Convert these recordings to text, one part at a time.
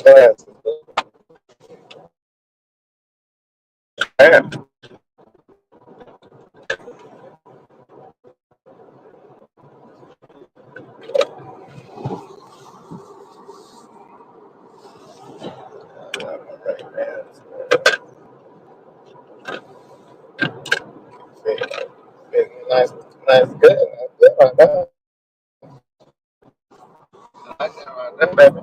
glasses. Man. Nice, good. Right now. I like that right there, baby.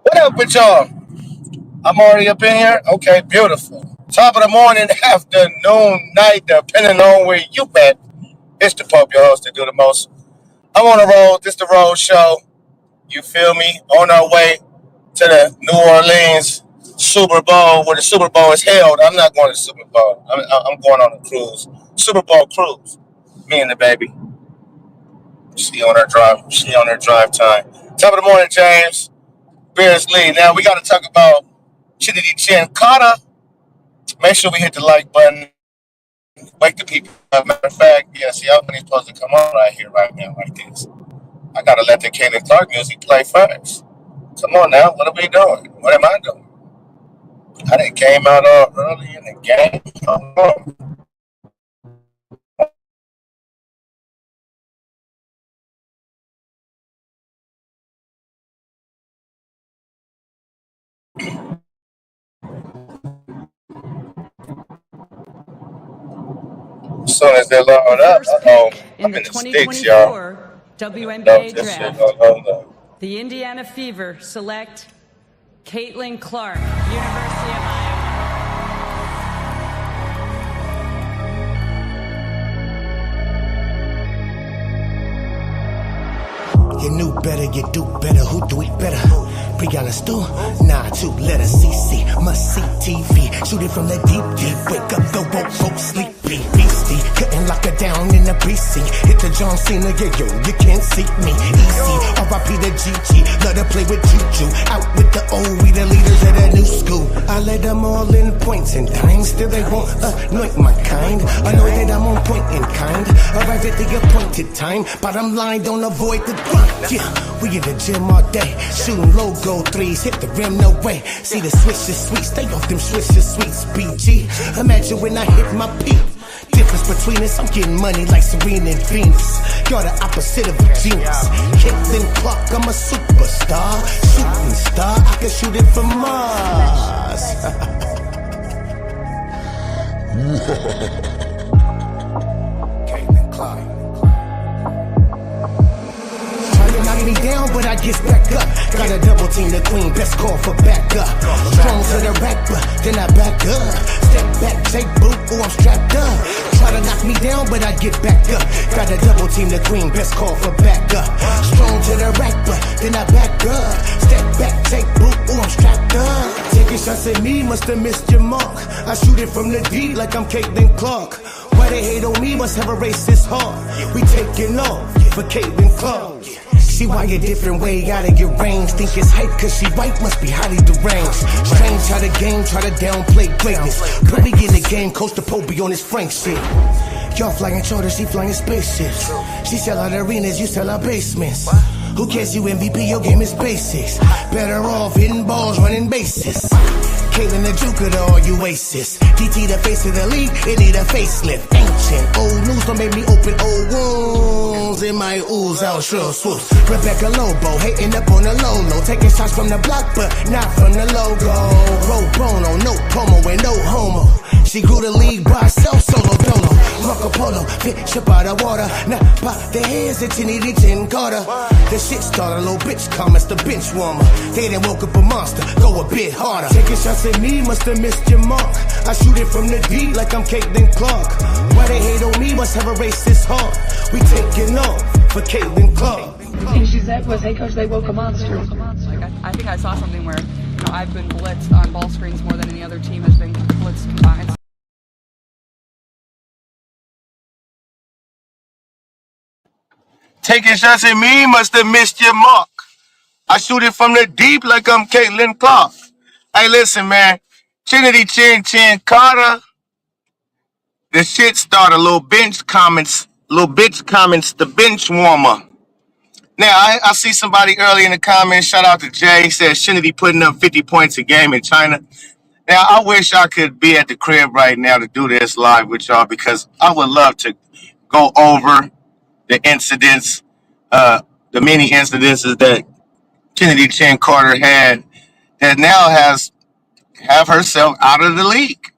What up with y'all? I'm already up in here. Okay, beautiful. Top of the morning, afternoon, night, depending on where you at. It's the Pope, your host, that do the most. I'm on the road. This the road show. You feel me? On our way to the New Orleans Super Bowl, where the Super Bowl is held. I'm not going to the Super Bowl. I'm going on a cruise. Super Bowl cruise. Me and the baby. She on her drive time. Top of the morning, James. Bears lead. Now we got to talk about Chennedy Chen Carter. Make sure we hit the like button. Wake the people up. Matter of fact, yeah, see, I'm supposed to come on right here, right now, like this. I got to let the Kaden Clark music play first. Come on now. What are we doing? What am I doing? I done came out all early in the game. Come on. As soon as they load up, I'm in the sticks, y'all. WNBA draft. The Indiana Fever select Caitlin Clark, University of Iowa. You knew better, you do better. Who do it better? Brianna Stu? Nah, 2 letters. CC, must see TV. Shoot it from the deep. Wake up the woke folks sleepy. Beastie, couldn't lock her down in the precinct. Hit the John Cena, yeah, yo, you can't see me. Easy, R.I.P. the GG. Love to play with Juju. Out with the old, we the leaders of the new school. I let them all in points and times. Still they won't anoint my kind. Anointed, I'm on point in kind. Arrive at the appointed time. Bottom line, don't avoid the grind. Yeah, we in the gym all day. Shooting logo threes, hit the rim, no way. See the switches sweet, stay off them switches sweets, BG. Imagine when I hit my peak. Difference between us, I'm getting money like Serena and Venus. You're the opposite of a genius. Caitlin Clark, I'm a superstar. Shooting star, I can shoot it from Mars. Caitlin Clark. Knock me down, but I get back up. Got a double team, the queen, best call for backup. Strong to the rack, but then I back up. Step back, take boot, I'm strapped up. Try to knock me down, but I get back up. Got a double team, the queen, best call for backup. Strong to the rack, but then I back up. Step back, take boot, I'm strapped up. Taking shots at me, must have missed your mark. I shoot it from the deep like I'm Caitlin Clark. Why they hate on me, must have a racist heart. We taking off for Caitlin Clark. She wired different way out of your range. Think it's hype cause she white, must be highly deranged. Strange how the game try to downplay greatness. Pretty in the game, Coach the Pope be on his Frank shit. Y'all flying charters, she flying spaceships. She sell out arenas, you sell out basements. Who cares, you MVP, your game is basics. Better off hitting balls, running bases. Caitlin the Juke of all you aces. DT the face of the league, it need a facelift. Ancient, old news don't make me open old wounds. In my ooze, I'll sure swoops. Rebecca Lobo, hating up on the low-low. Taking shots from the block, but not from the logo. Pro bono, no promo and no homo. She grew the league by herself, solo dono. Marco Polo, fish up out of water. Now by the heads that you need Jen Carter. The shit starter, little bitch comments the bench warmer. They done woke up a monster, go a bit harder. Taking shots at me, must have missed your mark. I shoot it from the deep like I'm Caitlin Clark. Why they hate on me, must have a racist heart. We taking off for Caitlin Clark. And she said was, hey coach, they woke a monster. I think I saw something where I've been blitzed on ball screens more than any other team has been blitzed combined. Taking shots at me must have missed your mark. I shoot it from the deep like I'm Caitlin Clark. Hey, listen, man. Chennedy Chin Carter. The shit starter. Little bitch comments, the bench warmer. Now, I see somebody early in the comments, shout out to Jay, says Chennedy putting up 50 points a game in China. Now, I wish I could be at the crib right now to do this live with y'all because I would love to go over the incidents, the many incidences that Chennedy Chin Carter had that now have herself out of the league.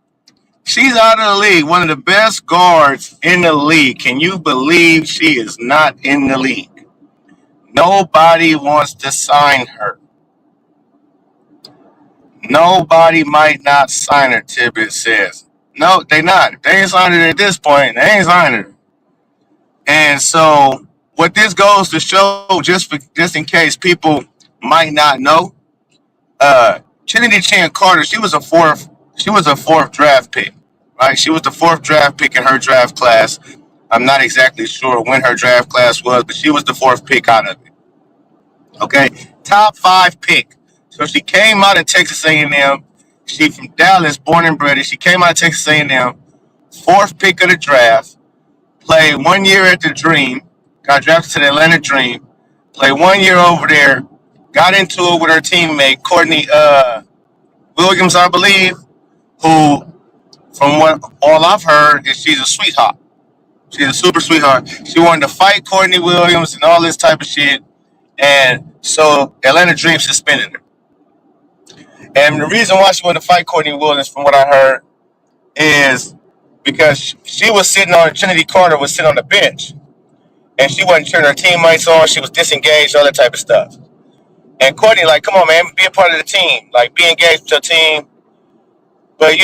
She's out of the league. One of the best guards in the league. Can you believe she is not in the league? Nobody wants to sign her. Nobody might not sign her, Tibbet says. No, they not. If they ain't signed her at this point, they ain't signed her. And so what this goes to show, just in case people might not know, Chennedy Chin Carter, she was a fourth draft pick, right? She was the fourth draft pick in her draft class. I'm not exactly sure when her draft class was, but she was the fourth pick out of it. Okay, top 5 pick. So she came out of Texas A&M. She from Dallas, born and bred. She came out of Texas A&M, fourth pick of the draft. Played 1 year at the Dream. Got drafted to the Atlanta Dream. Played 1 year over there. Got into it with her teammate Courtney Williams, I believe. Who, from what all I've heard, is she's a sweetheart. She's a super sweetheart. She wanted to fight Courtney Williams and all this type of shit. And so Atlanta Dream suspended her. And the reason why she wanted to fight Courtney Williams, from what I heard, is because she was sitting on, Chennedy Carter was sitting on the bench. And she wasn't cheering her teammates on. She was disengaged, all that type of stuff. And Courtney, like, come on, man, be a part of the team. Like, be engaged with your team. But,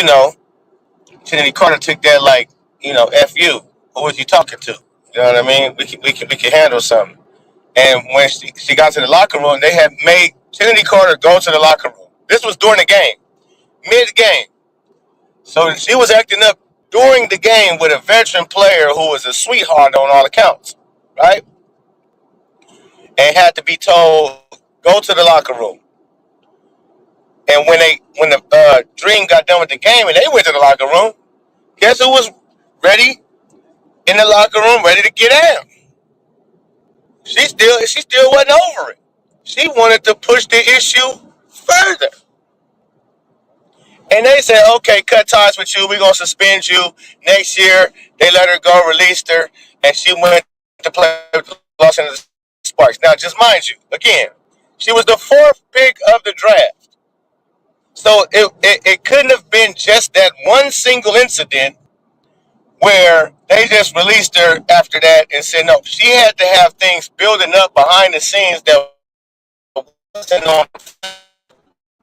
Chennedy Carter took that like, F you. Who was you talking to? You know what I mean? We can handle something. And when she got to the locker room, they had made Chennedy Carter go to the locker room. This was during the game, mid-game. So she was acting up during the game with a veteran player who was a sweetheart on all accounts, right? And had to be told, go to the locker room. And when the Dream got done with the game and they went to the locker room, guess who was ready in the locker room, ready to get out? She still wasn't over it. She wanted to push the issue further. And they said, okay, cut ties with you. We're going to suspend you. Next year, they let her go, released her, and she went to play with the Los Angeles Sparks. Now, just mind you, again, she was the fourth pick of the draft. So it couldn't have been just that one single incident where they just released her after that and said, no, she had to have things building up behind the scenes that wasn't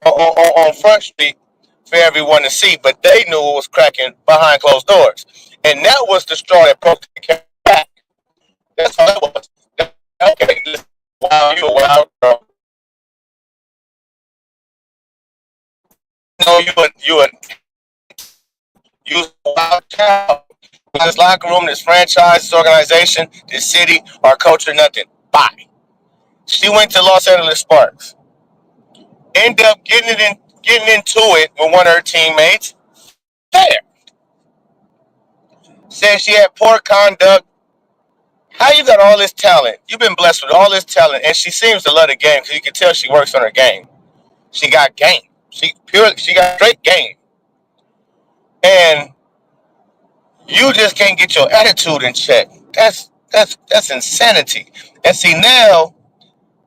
on Front Street for everyone to see, but they knew it was cracking behind closed doors. And that was the straw that broke the back. That's all it was. Okay, wow, you a wild girl. No, you a wild child. This locker room, this franchise, this organization, this city, our culture, nothing. Bye. She went to Los Angeles Sparks. Ended up getting into it with one of her teammates. There. Said she had poor conduct. How you got all this talent? You've been blessed with all this talent, and she seems to love the game because you can tell she works on her game. She got game. She got great game. And you just can't get your attitude in check. That's insanity. And see, now,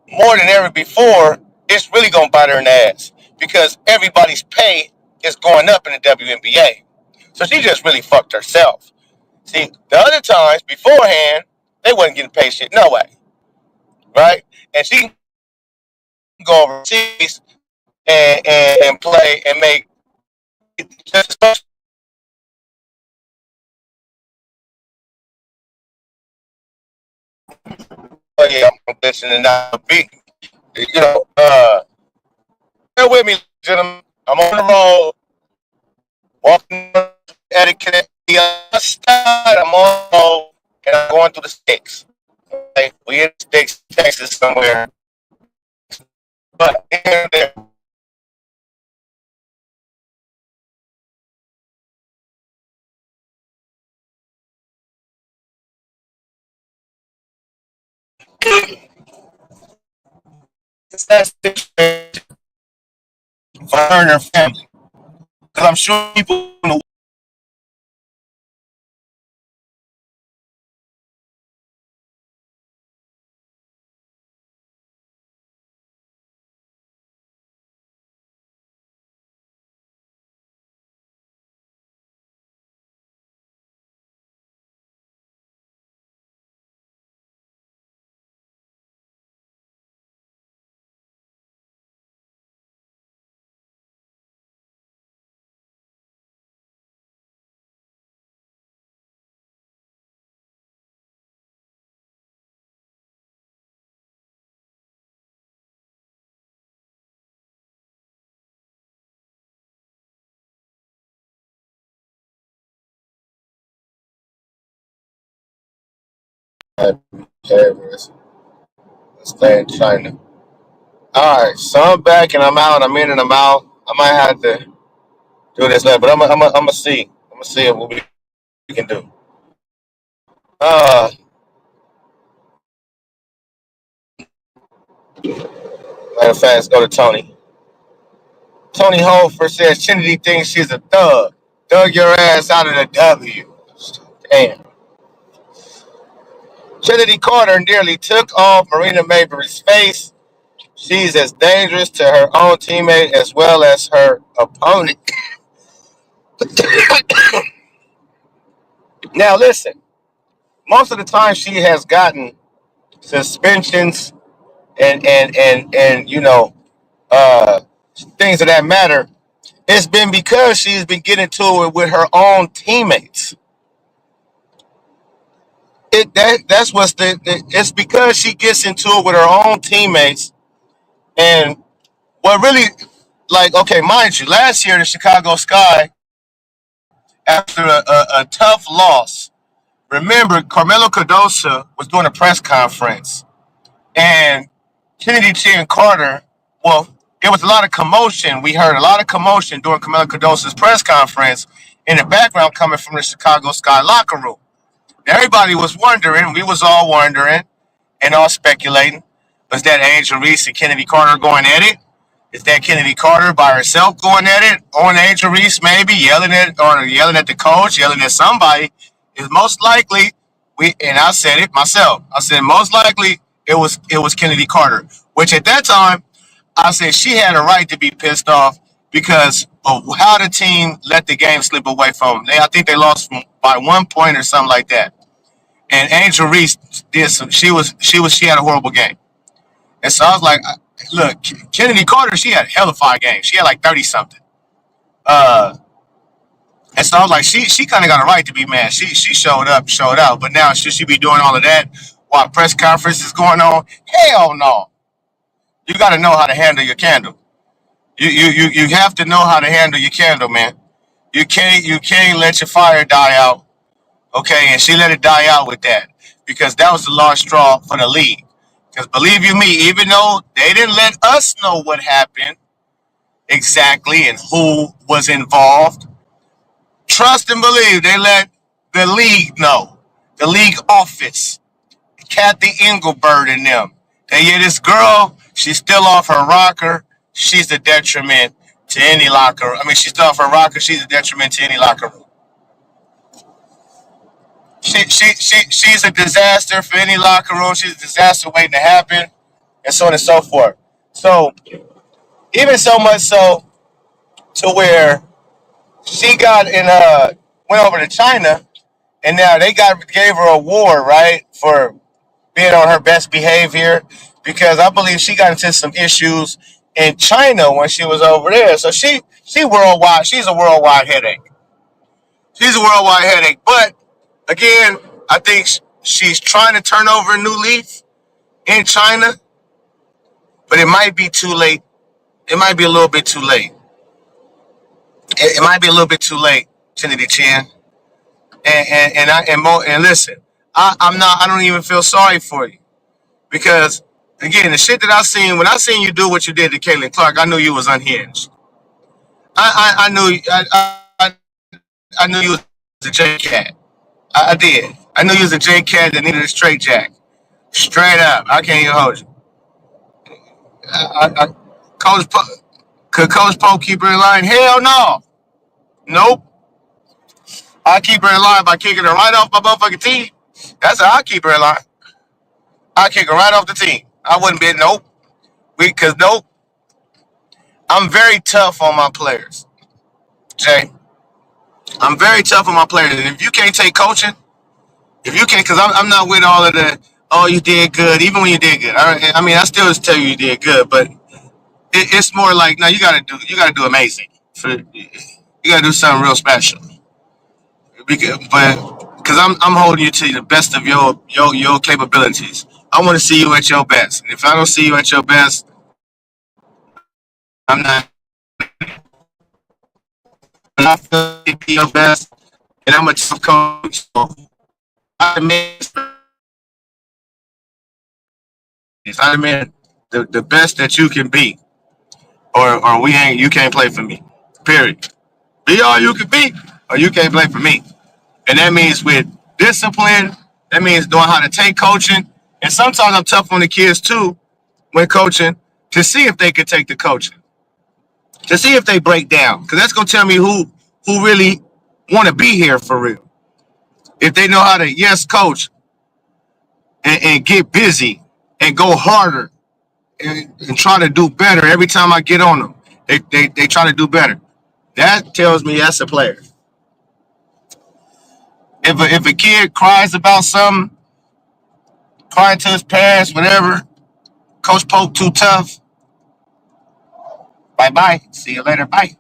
more than ever before, it's really going to bite her in the ass because everybody's pay is going up in the WNBA. So she just really fucked herself. See, the other times beforehand, they wasn't getting paid shit. No way. Right? And she can go overseas and play and make just as much. Oh, yeah, I'm listening now. Bear with me, gentlemen, I'm on the road, walking etiquette. The other side, I'm on the road, and I'm going through the sticks. Okay? We in the sticks, Texas somewhere. But here and there, it's that situation for her and her family. Because I'm sure people in the stay in China. All right, so I'm back and I'm out. I'm in and I'm out. I might have to do this later, but I'm gonna see. I'm gonna see what we can do. Uh, Matter of fact, let's go to Tony. Tony Holford says Chennedy thinks she's a thug. Dug your ass out of the W. Damn. Chennedy Carter nearly took off Marina Mabrey's face. She's as dangerous to her own teammate as well as her opponent. Now listen, most of the time she has gotten suspensions and uh things of that matter. It's been because she's been getting to it with her own teammates. That's what's it's because she gets into it with her own teammates. And what really, like, okay, mind you, last year the Chicago Sky, after a tough loss, remember Carmelo Cardoso was doing a press conference, and Kennedy Chin Carter, well, there was a lot of commotion. We heard a lot of commotion during Carmelo Cardoso's press conference in the background coming from the Chicago Sky locker room. Everybody was wondering, we was all wondering and all speculating, was that Angel Reese and Kennedy Carter going at it? Is that Kennedy Carter by herself going at it? On Angel Reese maybe, yelling at the coach, yelling at somebody? Is most likely and I said it myself. I said most likely it was Kennedy Carter, which at that time I said she had a right to be pissed off because of how the team let the game slip away from them. I think they lost by 1 point or something like that. And Angel Reese did some. She had a horrible game, and so I was like, look, Kennedy Carter, she had a hell of a fire game. She had like 30 something. And so I was like, she kind of got a right to be mad. She showed up, showed out, but now should she be doing all of that while press conference is going on? Hell no. You got to know how to handle your candle. You have to know how to handle your candle, man. You can't let your fire die out. Okay, and she let it die out with that because that was the last straw for the league. Because believe you me, even though they didn't let us know what happened exactly and who was involved, trust and believe they let the league know, the league office, Kathy Engelbert and them. And yeah, this girl, she's still off her rocker. She's a detriment to any locker room. I mean, she's still off her rocker. She's a detriment to any locker room. She's a disaster for any locker room. She's a disaster waiting to happen, and so on and so forth. So even so much so to where she got went over to China, and now they gave her a award, right, for being on her best behavior because I believe she got into some issues in China when she was over there. So she worldwide. She's a worldwide headache. She's a worldwide headache. But again, I think she's trying to turn over a new leaf in China, but it might be too late it might be a little bit too late. It might be a little bit too late, Chennedy Chin. And listen, I'm not. I don't even feel sorry for you because again, the shit that I seen when I seen you do what you did to Caitlin Clark, I knew you was unhinged. I knew I knew you was a J cat. I did. I knew you was a J cat that needed a straight jack. Straight up, I can't even hold you. I, I, could Coach Pope keep her in line? Hell no. Nope. I keep her in line by kicking her right off my motherfucking team. That's how I keep her in line. I kick her right off the team. I wouldn't be nope. Because nope. I'm very tough on my players. Jay. I'm very tough on my players. And if you can't take coaching, if you can't, because I'm not with all of the, oh, you did good, even when you did good. I mean, I still just tell you did good, but it's more like, no, you gotta do amazing. You gotta do something real special. Because I'm holding you to the best of your capabilities. I want to see you at your best. And if I don't see you at your best, I'm not. When I feel you be your best, and I'm a tough coach, so I demand the best that you can be, or we ain't. You can't play for me. Period. Be all you can be, or you can't play for me. And that means with discipline. That means knowing how to take coaching. And sometimes I'm tough on the kids too when coaching to see if they could take the coaching, to see if they break down, because that's gonna tell me who really want to be here for real. If they know how to yes coach and get busy and go harder and try to do better every time I get on them, they try to do better. That tells me that's a player. If a kid cries about something, crying to his parents, whatever, Coach Pope too tough. Bye bye. See you later. Bye.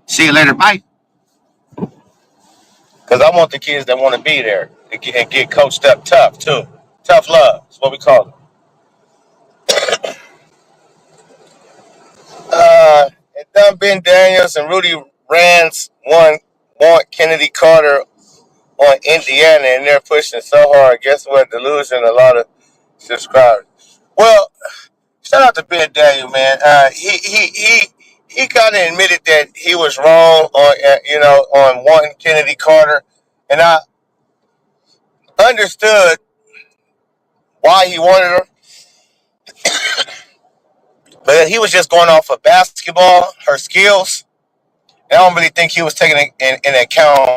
See you later. Bye. Because I want the kids that want to be there and get coached up tough too. Tough love. That's what we call it. And Dunn Ben Daniels and Rudy Rance want Kennedy Carter on Indiana, and they're pushing so hard. Guess what? Delusion, a lot of subscribers. Well, shout out to Ben Daniel, man. He kind of admitted that he was wrong on on wanting Kennedy Carter, and I understood why he wanted her, but he was just going off of basketball, her skills. And I don't really think he was taking in account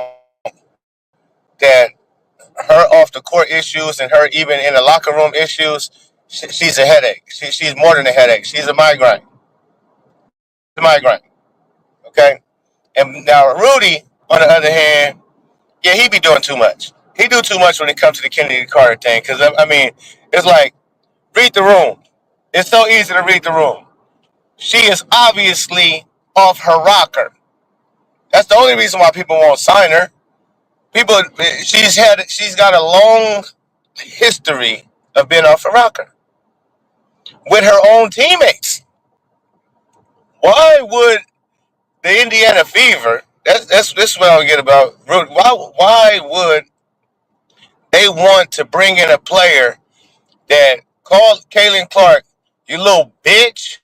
that her off the court issues and her even in the locker room issues. She's a headache. She's more than a headache. She's a migraine. A migraine. Okay. And now Rudy, on the other hand, yeah, he be doing too much. He do too much when it comes to the Kennedy Carter thing. Because I mean, it's like read the room. It's so easy to read the room. She is obviously off her rocker. That's the only reason why people won't sign her. People, she's got a long history of being off her rocker with her own teammates. Why would the Indiana Fever? That's what I don't get about Rudy. Why would they want to bring in a player that called Caitlin Clark, you little bitch,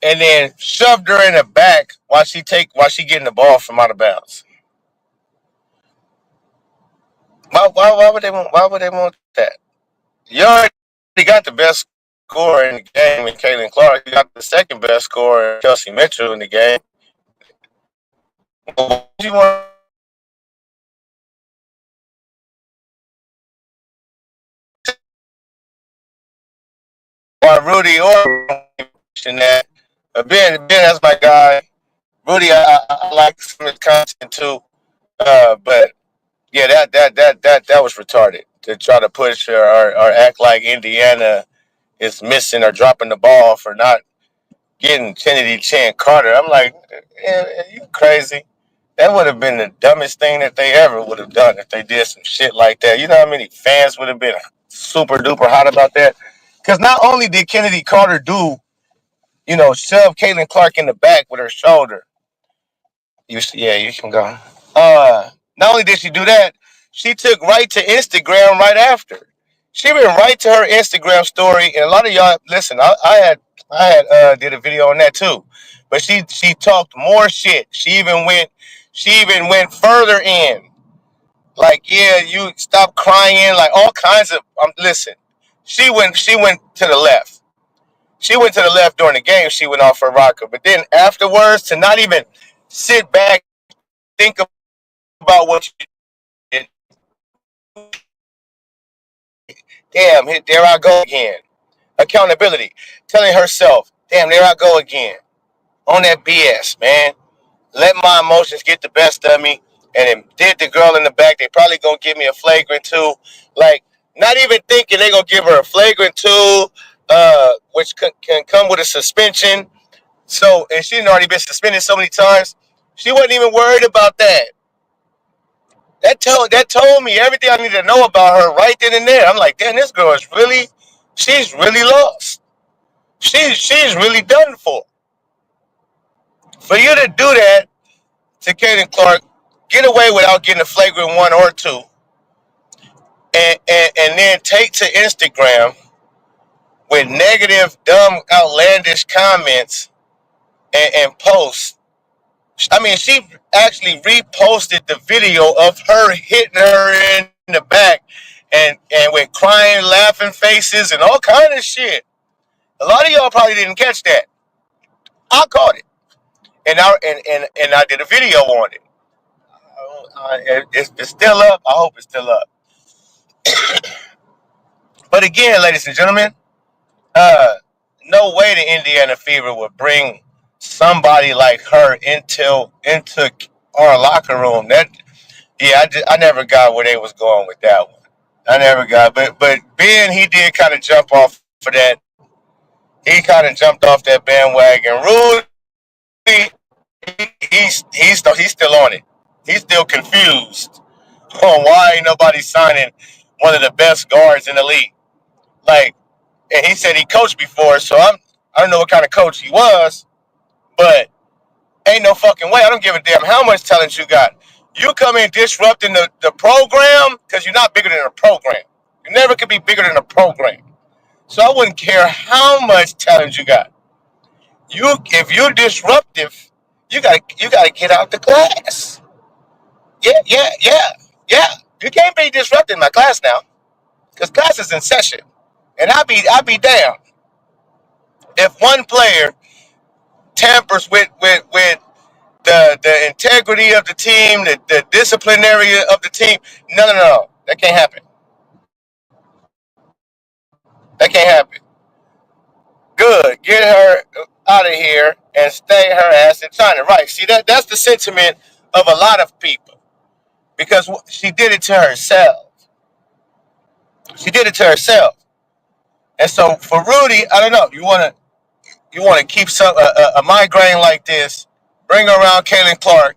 and then shoved her in the back while she getting the ball from out of bounds? Why would they want that? You already got the best scorer in the game in Caitlin Clark. You got the second best scorer, Kelsey Mitchell, in the game. What do you want? Why Rudy or that? Ben, that's my guy. Rudy, I like some of his content too. But yeah, that was retarded to try to push or act like Indiana is missing or dropping the ball for not getting Chennedy Chan Carter. I'm like, you crazy. That would have been the dumbest thing that they ever would have done if they did some shit like that. You know how many fans would have been super duper hot about that? Because not only did Kennedy Carter do shoved Caitlin Clark in the back with her shoulder. Yeah, you can go. Not only did she do that, she took right to Instagram right after. She went right to her Instagram story, and a lot of y'all listen. I had did a video on that too, but she talked more shit. She even went further in. Like, yeah, you stop crying, like all kinds of. Listen, she went to the left. She went to the left during the game. She went off her rocker, but then afterwards, to not even sit back, think about what you did. Damn, there I go again. Accountability, telling herself, damn, there I go again on that BS, man. Let my emotions get the best of me, and then did the girl in the back. They probably gonna give me a flagrant two, like not even thinking they gonna give her a flagrant two, which can come with a suspension. So, and she'd already been suspended so many times, she wasn't even worried about that. That told me everything I needed to know about her right then and there. I'm like, damn, this girl she's really lost. She's really done for. For you to do that to Kaden Clark, get away without getting a flagrant one or two, and then take to Instagram with negative, dumb, outlandish comments and posts. I mean, she actually reposted the video of her hitting her in the back and with crying, laughing faces and all kind of shit. A lot of y'all probably didn't catch that. I caught it, and I did a video on it. It's still up. I hope it's still up. But again, ladies and gentlemen, uh, no way the Indiana Fever would bring somebody like her into our locker room. I never got where they was going with that one. I never got, but Ben, he did kind of jump off for that. He kind of jumped off that bandwagon. Rudy, he's still on it. He's still confused on why ain't nobody signing one of the best guards in the league. Like, and he said he coached before, so I don't know what kind of coach he was, but ain't no fucking way. I don't give a damn how much talent you got. You come in disrupting the program because you're not bigger than a program. You never could be bigger than a program. So I wouldn't care how much talent you got. If you're disruptive, you gotta get out the class. Yeah. You can't be disrupting my class now, because class is in session, and I'll be damned if one player tampers with the integrity of the team, the disciplinary of the team. No. That can't happen. That can't happen. Good. Get her out of here and stay her ass in China. Right. See, that's the sentiment of a lot of people, because she did it to herself. She did it to herself. And so for Rudy, I don't know. You want to keep a migraine like this, bring around Caitlin Clark,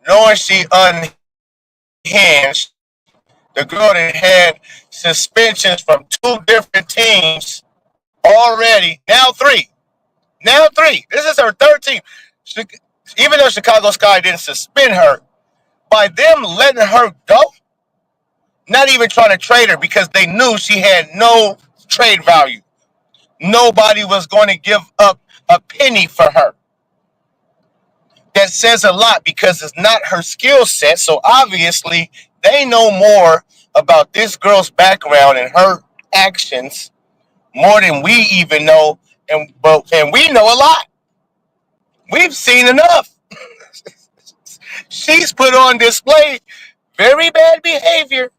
knowing she unhinged. The girl that had suspensions from two different teams already. Now three. This is her third team. Even though Chicago Sky didn't suspend her, by them letting her go, not even trying to trade her because they knew she had no trade value. Nobody was going to give up a penny for her. That says a lot, because it's not her skill set. So obviously they know more about this girl's background and her actions more than we even know, and we know a lot. We've seen enough. She's put on display very bad behavior.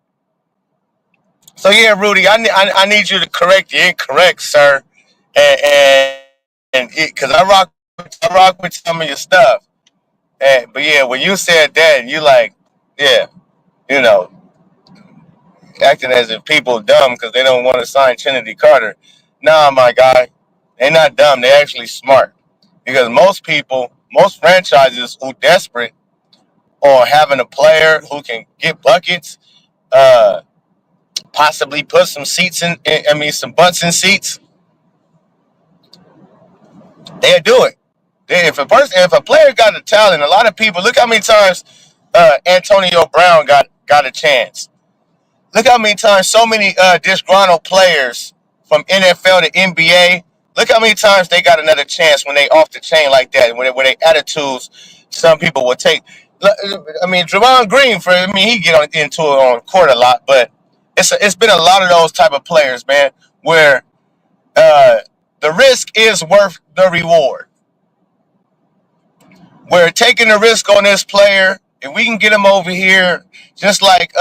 So yeah, Rudy, I need you to correct the incorrect, sir, and because I rock with some of your stuff. But yeah, when you said that, you like, yeah, you know, acting as if people are dumb because they don't want to sign Chennedy Carter. Nah, my guy, they're not dumb. They're actually smart, because most franchises who desperate on having a player who can get buckets, possibly put some seats some butts in seats. They'll do it. If a player got the talent, a lot of people look how many times Antonio Brown got a chance. Look how many times so many disgruntled players from NFL to NBA. Look how many times they got another chance when they off the chain like that. When they attitudes, some people will take. I mean, Draymond Green he get into it on court a lot, but it's been a lot of those type of players, man, where the risk is worth the reward. We're taking the risk on this player, and we can get him over here, just like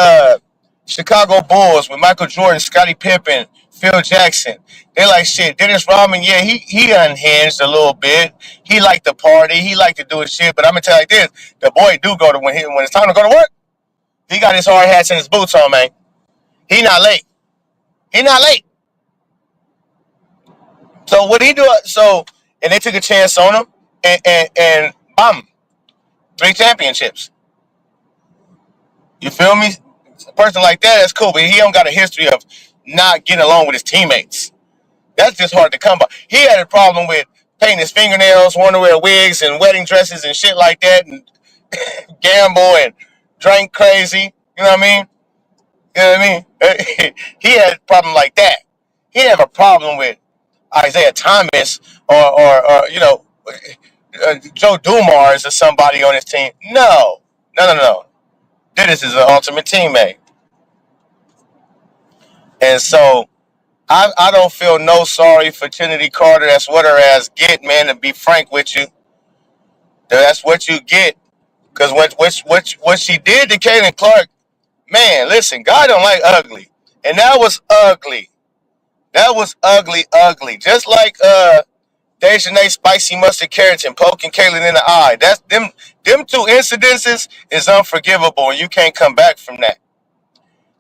Chicago Bulls with Michael Jordan, Scottie Pippen, Phil Jackson. They're like, shit, Dennis Rodman, yeah, he unhinged a little bit. He liked to party. He liked to do his shit. But I'm going to tell you like this, the boy do go to, when it's time to go to work, he got his hard hats and his boots on, man. He not late. He not late. So what he do? And they took a chance on him, and bam, 3 championships. You feel me? A person like that's cool, but he don't got a history of not getting along with his teammates. That's just hard to come by. He had a problem with painting his fingernails, wanting to wear wigs and wedding dresses and shit like that, and gamble and drink crazy. You know what I mean? You know what I mean? He had a problem like that. He didn't have a problem with Isaiah Thomas or Joe Dumars or somebody on his team. No. Dennis is an ultimate teammate. And so I don't feel no sorry for Chennedy Carter. That's what her ass get, man, to be frank with you. That's what you get. Because what she did to Caitlin Clark, man, listen, God don't like ugly. And that was ugly. That was ugly. Just like Dejanay Spicy Mustard Carrington poking Caitlin in the eye. That's them 2 incidences is unforgivable, and you can't come back from that.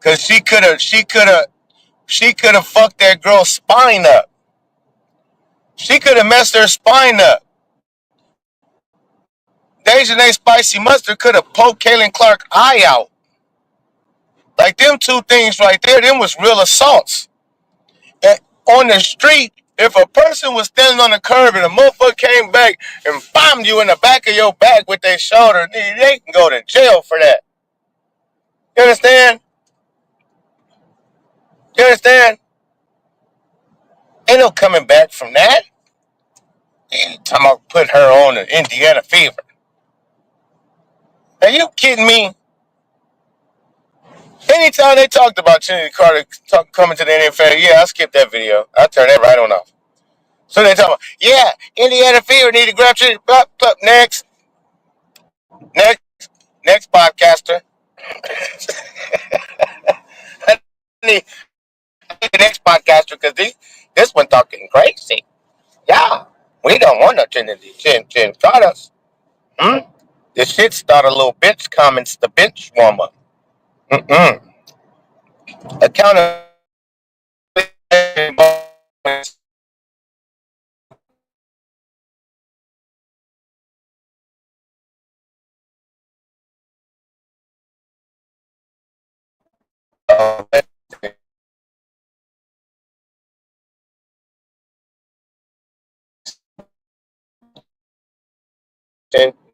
Cause she could have fucked that girl's spine up. She could have messed her spine up. Dejanay Spicy Mustard could have poked Caitlin Clark eye out. Like them 2 things right there, them was real assaults. And on the street, if a person was standing on the curb and a motherfucker came back and bombed you in the back of your back with their shoulder, they can go to jail for that. You understand? You understand? Ain't no coming back from that. Anytime I put her on the Indiana Fever. Are you kidding me? Anytime they talked about Chennedy Carter coming to the NFL, yeah, I skipped that video. I turned that right on off. So they talk about, yeah, Indiana Fever need to grab Chennedy. Next podcaster. I need the next podcaster because this one talking crazy. Yeah, we don't want no Chennedy Carters. This shit start a little bitch comments the bench warmer. Accountability.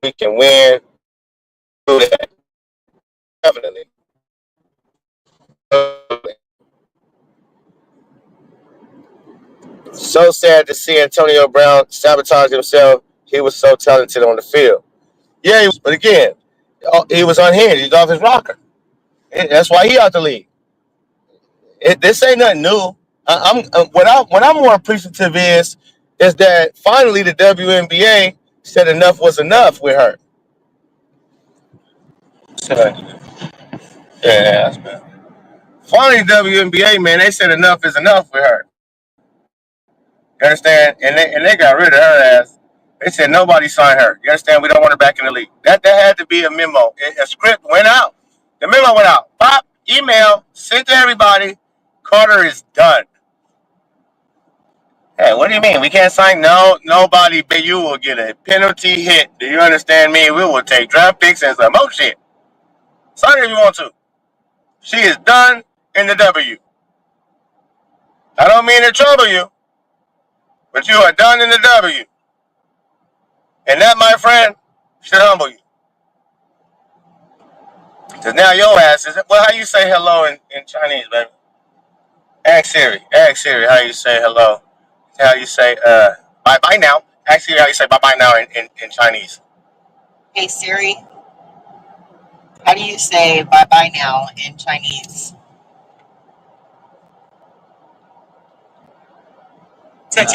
We can win through that. Definitely. So sad to see Antonio Brown sabotage himself. He was so talented on the field. Yeah, he was, but again, he was unhinged. He's off his rocker. That's why he out the league. This ain't nothing new. What I'm more appreciative is that finally the WNBA said enough was enough with her. Yeah, that's bad. Finally, WNBA, man, they said enough is enough with her. You understand? And they got rid of her ass. They said nobody signed her. You understand? We don't want her back in the league. That had to be a memo. A script went out. The memo went out. Pop, email, sent to everybody. Carter is done. Hey, what do you mean? We can't sign? No, nobody but you will get a penalty hit. Do you understand me? We will take draft picks and some more shit. Sign her if you want to. She is done in the W. I don't mean to trouble you, but you are done in the W. And that, my friend, should humble you. Because now your ass is, well, how you say hello in Chinese, baby? Ask Siri how you say hello. How you say bye bye now. Ask Siri how you say bye bye now in Chinese. Hey Siri, how do you say bye bye now in Chinese? Ask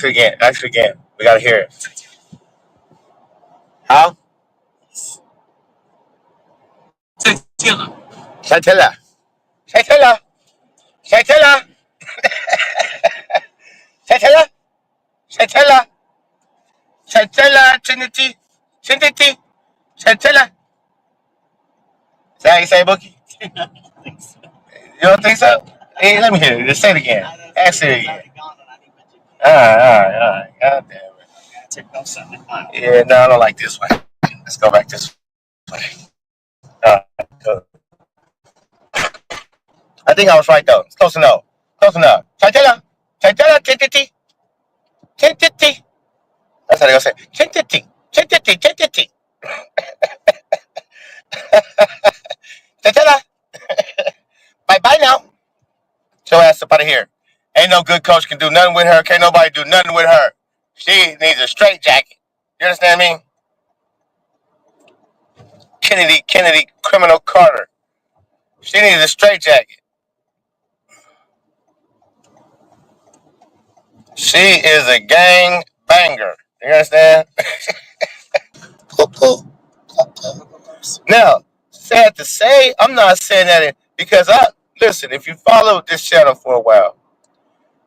again. We gotta hear it. How? 再见了，再见了，再见了，再见了，再见了，再见了，Chennedy，再见了。Is that how you say Bookie? You don't think so? Hey, let me hear it. Just say it again. Ask it again. Alright. God damn it. Yeah, no, I don't like this one. Let's go back this way. Cool. I think I was right though. It's close enough. Chantella. Chentity. That's how they gonna say. Chentity. Chantella. Bye now. Your ass up out of here. Ain't no good coach can do nothing with her. Can't nobody do nothing with her. She needs a straight jacket. You understand me? Kennedy, Criminal Carter. She needs a straight jacket. She is a gang banger. You understand? Now, sad to say, I'm not saying that because listen, if you followed this channel for a while,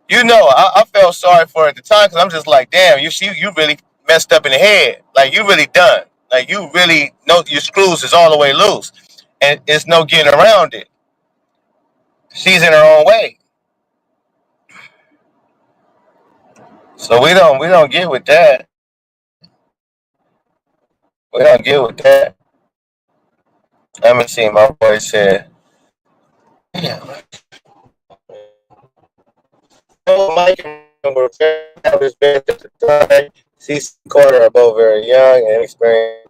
you know I felt sorry for her at the time because I'm just like, damn, you really messed up in the head. Like, you really done. Like, you really know your screws is all the way loose. And it's no getting around it. She's in her own way. So we don't get with that. We don't get with that. Let me see. My boy said, "Yeah, Mike were his best at the time. CC Carter are both very young and experienced.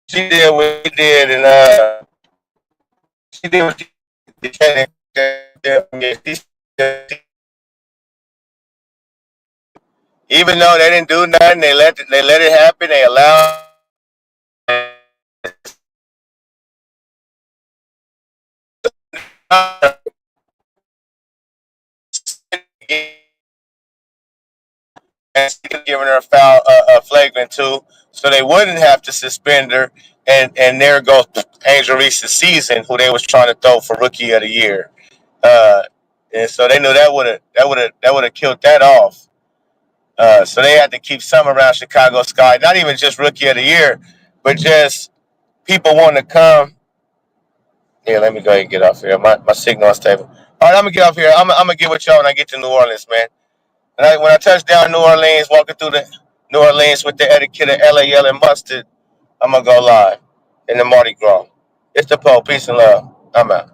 She did what she did, and she did what she did. Even though they didn't do nothing, they let it happen. They allowed." And giving her a foul, a flagrant too, so they wouldn't have to suspend her. And there goes Angel Reese's season, who they was trying to throw for Rookie of the Year. And so they knew that would have killed that off. So they had to keep some around Chicago Sky, not even just Rookie of the Year, but just people wanting to come. Yeah, let me go ahead and get off here. My signal is stable. All right, I'm gonna get off here. I'm gonna get with y'all when I get to New Orleans, man. When I touch down in New Orleans, walking through the New Orleans with the etiquette of LA yelling mustard, I'm gonna go live in the Mardi Gras. It's the Pope. Peace and love. I'm out.